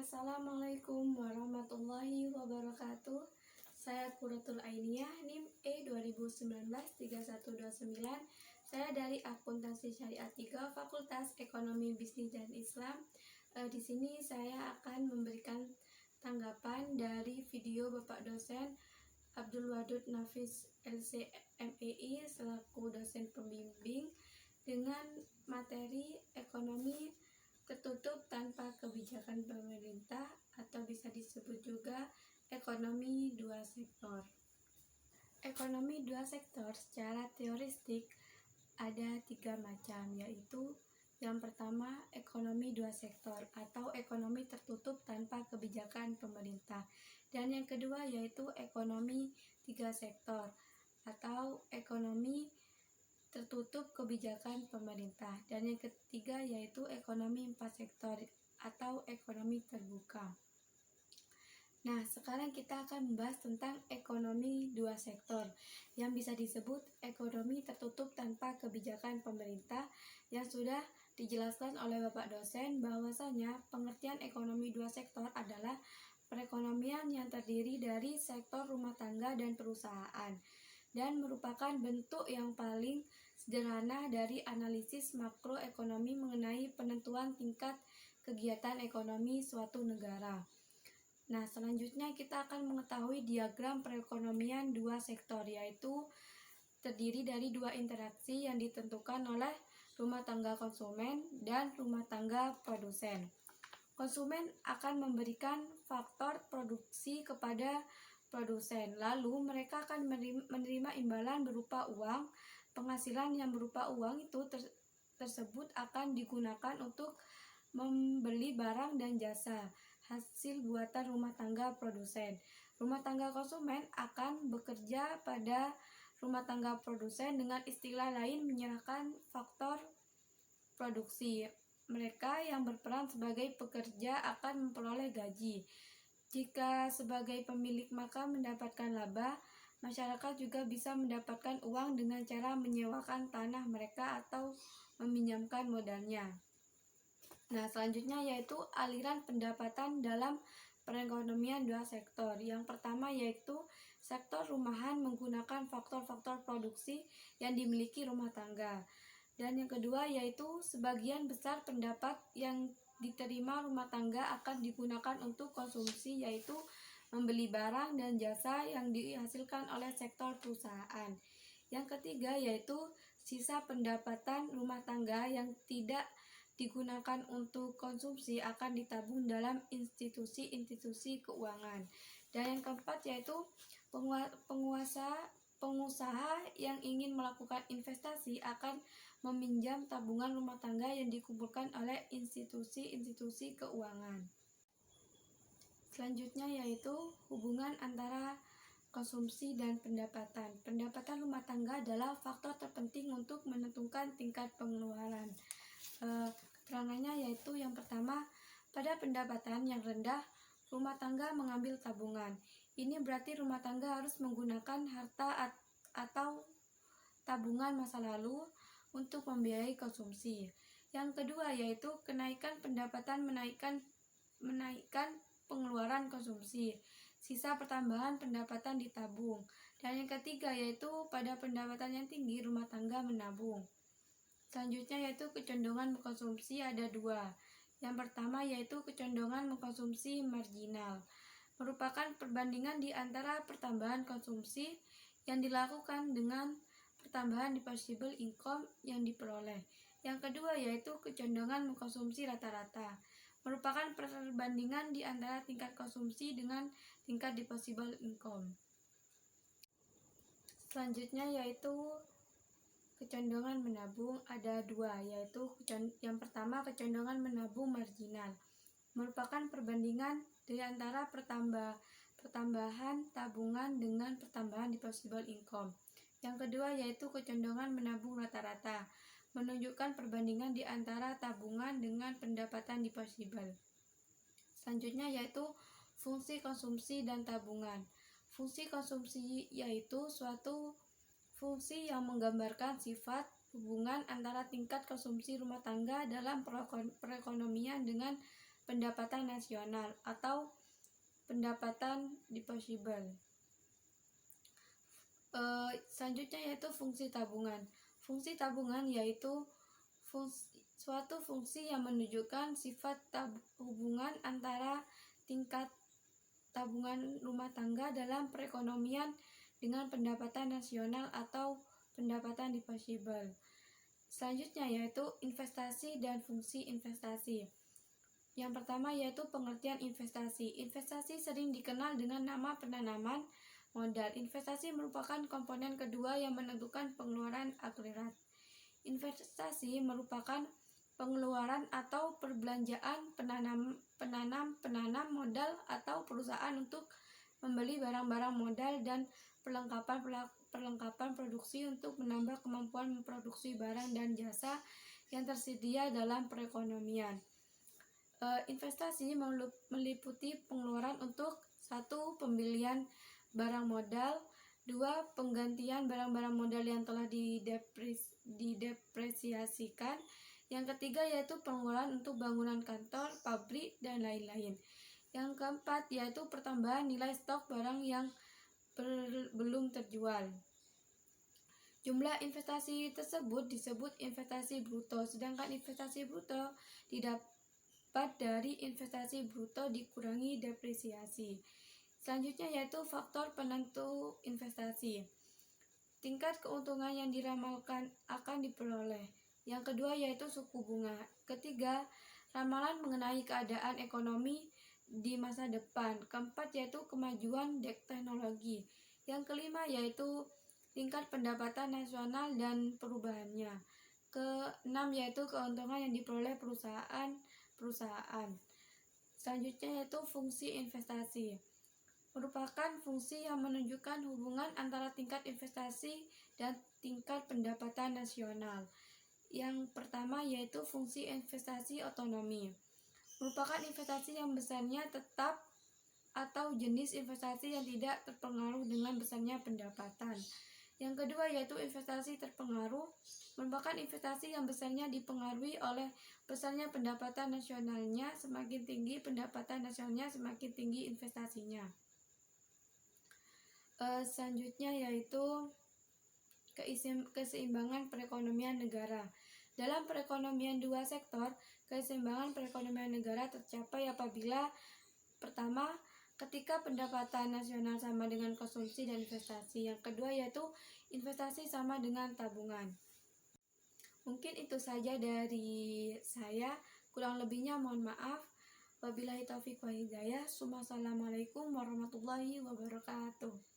Assalamualaikum warahmatullahi wabarakatuh. Saya Quratul Ainiyah, NIM E2019-3129. Saya dari Akuntansi Syariah 3, Fakultas Ekonomi Bisnis dan Islam. Di sini saya akan memberikan tanggapan dari video Bapak dosen Abdul Wadud Nafis LC.MEI selaku dosen pembimbing dengan materi ekonomi tertutup tanpa kebijakan pemerintah, atau bisa disebut juga ekonomi dua sektor. Ekonomi dua sektor secara teoristik ada 3 macam, yaitu yang pertama ekonomi dua sektor atau ekonomi tertutup tanpa kebijakan pemerintah, dan yang kedua yaitu ekonomi 3 sektor atau ekonomi tertutup kebijakan pemerintah, dan yang ketiga yaitu ekonomi 4 sektor atau ekonomi terbuka. Nah, sekarang kita akan membahas tentang ekonomi 2 sektor yang bisa disebut ekonomi tertutup tanpa kebijakan pemerintah, yang sudah dijelaskan oleh Bapak dosen bahwasanya pengertian ekonomi 2 sektor adalah perekonomian yang terdiri dari sektor rumah tangga dan perusahaan, dan merupakan bentuk yang paling sederhana dari analisis makroekonomi mengenai penentuan tingkat kegiatan ekonomi suatu negara. Nah, selanjutnya kita akan mengetahui diagram perekonomian dua sektor, yaitu terdiri dari 2 interaksi yang ditentukan oleh rumah tangga konsumen dan rumah tangga produsen. Konsumen akan memberikan faktor produksi kepada produsen, lalu mereka akan menerima imbalan berupa uang. Penghasilan yang berupa uang itu tersebut akan digunakan untuk membeli barang dan jasa hasil buatan rumah tangga produsen. Rumah tangga konsumen akan bekerja pada rumah tangga produsen, dengan istilah lain menyerahkan faktor produksi. Mereka yang berperan sebagai pekerja akan memperoleh gaji. Jika sebagai pemilik maka mendapatkan laba. Masyarakat juga bisa mendapatkan uang dengan cara menyewakan tanah mereka atau meminjamkan modalnya. Nah, selanjutnya yaitu aliran pendapatan dalam perekonomian dua sektor. Yang pertama yaitu sektor rumahan menggunakan faktor-faktor produksi yang dimiliki rumah tangga. Dan yang kedua yaitu sebagian besar pendapat yang diterima rumah tangga akan digunakan untuk konsumsi, yaitu membeli barang dan jasa yang dihasilkan oleh sektor perusahaan. Yang ketiga yaitu sisa pendapatan rumah tangga yang tidak digunakan untuk konsumsi akan ditabung dalam institusi-institusi keuangan. Dan yang keempat yaitu pengusaha yang ingin melakukan investasi akan meminjam tabungan rumah tangga yang dikumpulkan oleh institusi-institusi keuangan. Selanjutnya yaitu hubungan antara konsumsi dan pendapatan. Pendapatan rumah tangga adalah faktor terpenting untuk menentukan tingkat pengeluaran. Keterangannya yaitu yang pertama, pada pendapatan yang rendah, rumah tangga mengambil tabungan. Ini berarti rumah tangga harus menggunakan harta atau tabungan masa lalu untuk membiayai konsumsi. Yang kedua yaitu kenaikan pendapatan menaikkan pengeluaran konsumsi. Sisa pertambahan pendapatan ditabung. Dan yang ketiga yaitu pada pendapatan yang tinggi rumah tangga menabung. Selanjutnya yaitu kecondongan mengkonsumsi ada 2. Yang pertama yaitu kecondongan mengkonsumsi marginal, merupakan perbandingan di antara pertambahan konsumsi yang dilakukan dengan pertambahan disposable income yang diperoleh. Yang kedua yaitu kecondongan mengkonsumsi rata-rata, merupakan perbandingan di antara tingkat konsumsi dengan tingkat disposable income. Selanjutnya yaitu kecondongan menabung ada 2, yaitu yang pertama kecondongan menabung marginal, merupakan perbandingan di antara pertambahan tabungan dengan pertambahan disposable income. Yang kedua yaitu kecondongan menabung rata-rata, menunjukkan perbandingan di antara tabungan dengan pendapatan disposable. Selanjutnya yaitu fungsi konsumsi dan tabungan. Fungsi konsumsi yaitu suatu fungsi yang menggambarkan sifat hubungan antara tingkat konsumsi rumah tangga dalam perekonomian dengan pendapatan nasional atau pendapatan disposable. Selanjutnya yaitu fungsi tabungan. Fungsi tabungan yaitu suatu fungsi yang menunjukkan sifat hubungan antara tingkat tabungan rumah tangga dalam perekonomian dengan pendapatan nasional atau pendapatan disposable. Selanjutnya yaitu investasi dan fungsi investasi. Yang pertama yaitu pengertian investasi. Investasi sering dikenal dengan nama penanaman modal. Investasi merupakan komponen kedua yang menentukan pengeluaran akhirat. Investasi merupakan pengeluaran atau perbelanjaan penanam modal atau perusahaan untuk membeli barang-barang modal dan perlengkapan produksi untuk menambah kemampuan memproduksi barang dan jasa yang tersedia dalam perekonomian. Investasi meliputi pengeluaran untuk 1. Pembelian barang modal, 2. Penggantian barang-barang modal yang telah didepresiasikan. Yang ketiga yaitu pengeluaran untuk bangunan kantor, pabrik, dan lain-lain. Yang keempat yaitu pertambahan nilai stok barang yang belum terjual. Jumlah investasi tersebut disebut investasi bruto, sedangkan investasi bruto didapat dari investasi bruto dikurangi depresiasi. Selanjutnya yaitu faktor penentu investasi. Tingkat keuntungan yang diramalkan akan diperoleh. Yang kedua yaitu suku bunga. Ketiga, ramalan mengenai keadaan ekonomi di masa depan. Keempat yaitu kemajuan teknologi. Yang kelima yaitu tingkat pendapatan nasional dan perubahannya. Keenam yaitu keuntungan yang diperoleh perusahaan. Selanjutnya yaitu fungsi investasi. Merupakan fungsi yang menunjukkan hubungan antara tingkat investasi dan tingkat pendapatan nasional. Yang pertama yaitu fungsi investasi otonomi. Merupakan investasi yang besarnya tetap atau jenis investasi yang tidak terpengaruh dengan besarnya pendapatan. Yang kedua yaitu investasi terpengaruh. Merupakan investasi yang besarnya dipengaruhi oleh besarnya pendapatan nasionalnya. Semakin tinggi pendapatan nasionalnya, semakin tinggi investasinya. Selanjutnya yaitu keseimbangan perekonomian negara. Dalam perekonomian dua sektor, keseimbangan perekonomian negara tercapai apabila pertama, ketika pendapatan nasional sama dengan konsumsi dan investasi. Yang kedua yaitu investasi sama dengan tabungan. Mungkin itu saja dari saya, kurang lebihnya mohon maaf. Wabillahi taufiq wal hidayah. Wassalamualaikum warahmatullahi wabarakatuh.